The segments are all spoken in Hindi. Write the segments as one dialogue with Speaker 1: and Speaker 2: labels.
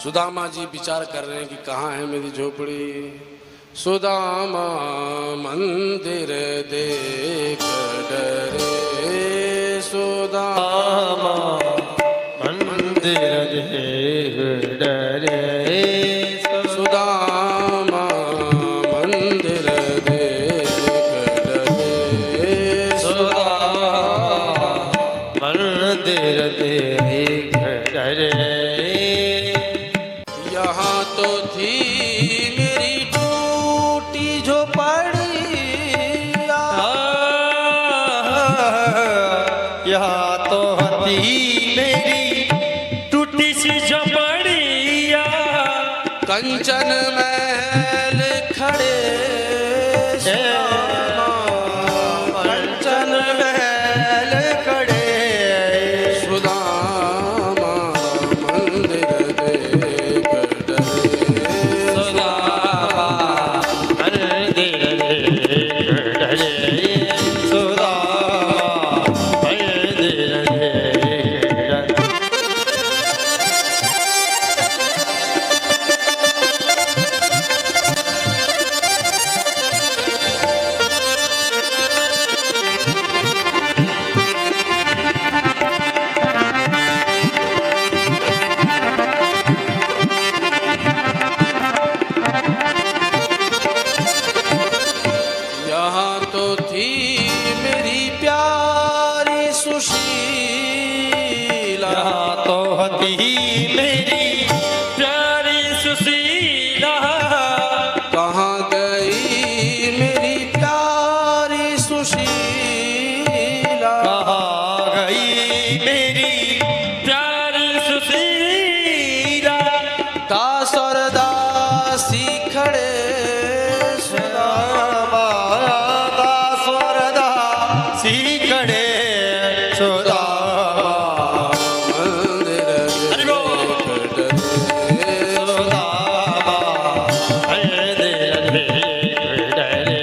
Speaker 1: सुदामा जी विचार कर रहे हैं कि कहाँ है मेरी झोपड़ी। सुदामा मंदिर देख डरे, सुदामा
Speaker 2: मंदिर देख डरे,
Speaker 1: सुदामा मंदिर देख डरे,
Speaker 2: सुदामा मंदिर देख डरे।
Speaker 1: यहाँ तो थी मेरी टूटी झोपड़िया,
Speaker 2: यहाँ तो थी मेरी टूटी सी झोपड़िया,
Speaker 1: कंचन महल खड़े
Speaker 2: कंचन महल खड़े,
Speaker 1: सुदामा मंदिर देख डरे,
Speaker 2: सुदामा मंदिर देख डरे, सुदामा मंदिर देख डरे।
Speaker 1: यहाँ तो थी मेरी प्यारी सुशीला,
Speaker 2: यहाँ तो थी मेरी प्यारी सुशीला,
Speaker 1: कहाँ गई मेरी प्यारी सुशीला,
Speaker 2: कहाँ गई मेरी प्यारी सुशीला,
Speaker 1: दास और दासी खड़े,
Speaker 2: सुदामा दास और दासी खड़े, सुदामा
Speaker 1: मंदिर
Speaker 2: हरि बोल।
Speaker 1: देख डरे,
Speaker 2: सुदामा मंदिर देख डरे।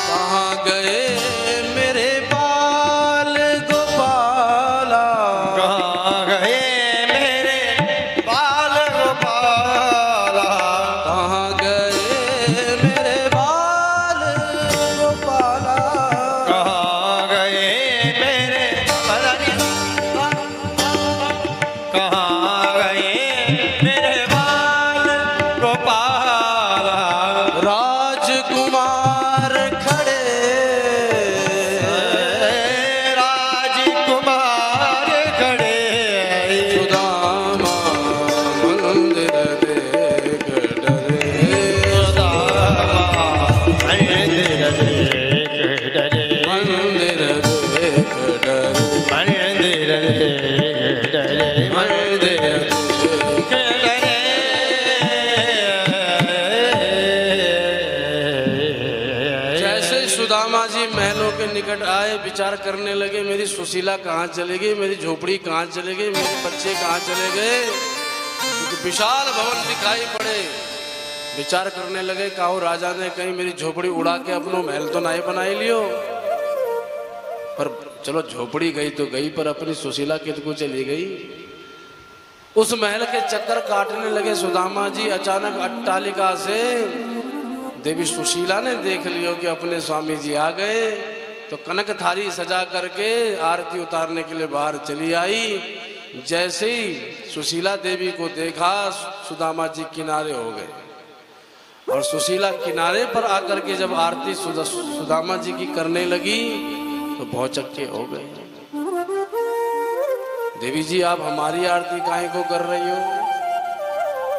Speaker 1: कहाँ गए मेरे बाल गोपाला,
Speaker 2: कहाँ गए मेरे बाल गोपाला,
Speaker 1: कहाँ गए मेरे बाल गोपाला,
Speaker 2: कहाँ गए मेरे कहाँ गए मेरे बाल गोपाला,
Speaker 1: राजकुमार खड़े,
Speaker 2: राजकुमार खड़े,
Speaker 1: सुदामा मंदिर देख डरे,
Speaker 2: सुदामा मंदिर देख डरे,
Speaker 1: मंदिर देख डरे,
Speaker 2: मंदिर देख डरे,
Speaker 1: मंदिर देख जैसे सुदामा जी महलों के निकट आए, विचार करने लगे मेरी सुशीला कहाँ चली गई, मेरी झोपड़ी कहाँ चली गई, मेरे बच्चे कहाँ चले गए। क्योंकि विशाल भवन दिखाई पड़े, विचार करने लगे काहो राजा ने कहीं मेरी झोपड़ी उड़ा के अपनो महल तो नहीं बनाई लियो। पर चलो झोपड़ी गई तो गई, पर अपनी सुशीला कितको चली गई। उस महल के चक्कर काटने लगे सुदामा जी। अचानक अट्टालिका से देवी सुशीला ने देख लियो कि अपने स्वामी जी आ गए, तो कनक थारी सजा करके आरती उतारने के लिए बाहर चली आई। जैसे ही सुशीला देवी को देखा, सुदामा जी किनारे हो गए, और सुशीला किनारे पर आकर के जब आरती सुदामा जी की करने लगी तो भौचक्के हो गए। देवी जी आप हमारी आरती काहे को कर रही हो?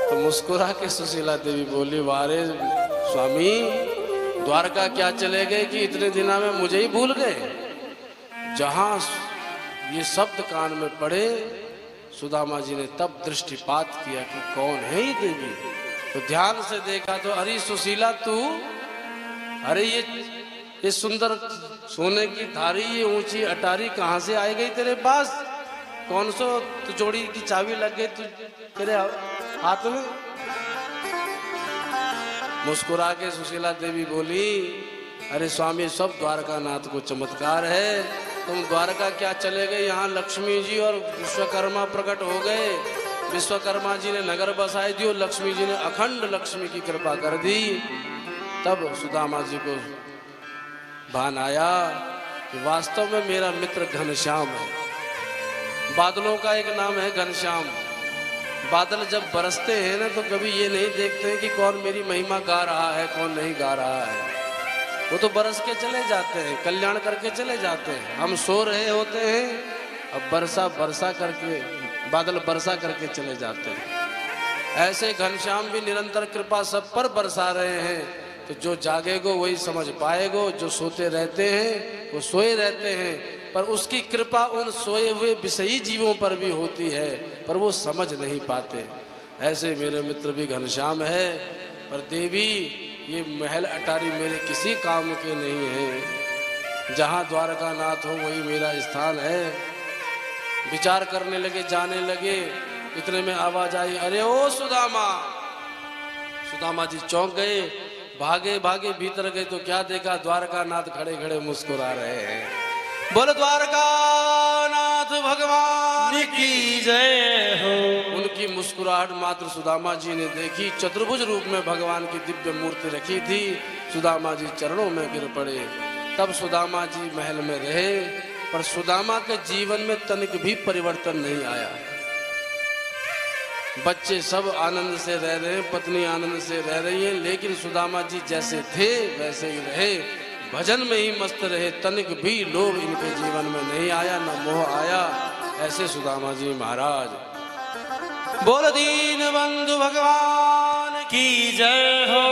Speaker 1: तो मुस्कुरा के सुशीला देवी बोली, वारे स्वामी द्वारका क्या चले गए कि इतने दिना में मुझे ही भूल गए। जहां ये शब्द कान में पड़े, सुदामा जी ने तब दृष्टिपात किया कि कौन है ये देवी। तो ध्यान से देखा तो अरे सुशीला तू, अरे ये सुंदर सोने की थारी, ये ऊंची अटारी कहाँ से आई गई तेरे पास? कौन सो तिजोरी की चाबी लग गई तेरे हाथ में? मुस्कुरा के सुशीला देवी बोली, अरे स्वामी सब द्वारकानाथ को चमत्कार है। तुम द्वारका क्या चले गए, यहाँ लक्ष्मी जी और विश्वकर्मा प्रकट हो गए। विश्वकर्मा जी ने नगर बसाई दी और लक्ष्मी जी ने अखंड लक्ष्मी की कृपा कर दी। तब सुदामा जी को भान आया कि वास्तव में मेरा मित्र घनश्याम है। बादलों का एक नाम है घनश्याम। बादल जब बरसते हैं ना तो कभी ये नहीं देखते हैं कि कौन मेरी महिमा गा रहा है कौन नहीं गा रहा है। वो तो बरस के चले जाते हैं, कल्याण करके चले जाते हैं। हम सो रहे होते हैं, अब बरसा करके बादल बरसा करके चले जाते हैं। ऐसे घनश्याम भी निरंतर कृपा सब पर बरसा रहे हैं। तो जो जागेगो वही समझ पाएगो, जो सोते रहते हैं वो सोए रहते हैं, पर उसकी कृपा उन सोए हुए विषयी जीवों पर भी होती है, पर वो समझ नहीं पाते। ऐसे मेरे मित्र भी घनश्याम है। पर देवी, ये महल अटारी मेरे किसी काम के नहीं है। जहाँ द्वारकानाथ हो वही मेरा स्थान है। विचार करने लगे, जाने लगे, इतने में आवाज आई, अरे ओ सुदामा। सुदामा जी चौंक गए, भागे भागे भीतर गए तो क्या देखा, द्वारकानाथ खड़े खड़े मुस्कुरा रहे हैं। बोलो द्वारकानाथ भगवान
Speaker 2: की जय हो।
Speaker 1: उनकी मुस्कुराहट मात्र सुदामा जी ने देखी। चतुर्भुज रूप में भगवान की दिव्य मूर्ति रखी थी। सुदामा जी चरणों में गिर पड़े। तब सुदामा जी महल में रहे, पर सुदामा के जीवन में तनिक भी परिवर्तन नहीं आया। बच्चे सब आनंद से रह रहे हैं, पत्नी आनंद से रह रही है, लेकिन सुदामा जी जैसे थे वैसे ही रहे। भजन में ही मस्त रहे, तनिक भी लोभ इनके जीवन में नहीं आया, न मोह आया। ऐसे सुदामा जी महाराज। बोल दीन बंधु भगवान
Speaker 2: की जय हो।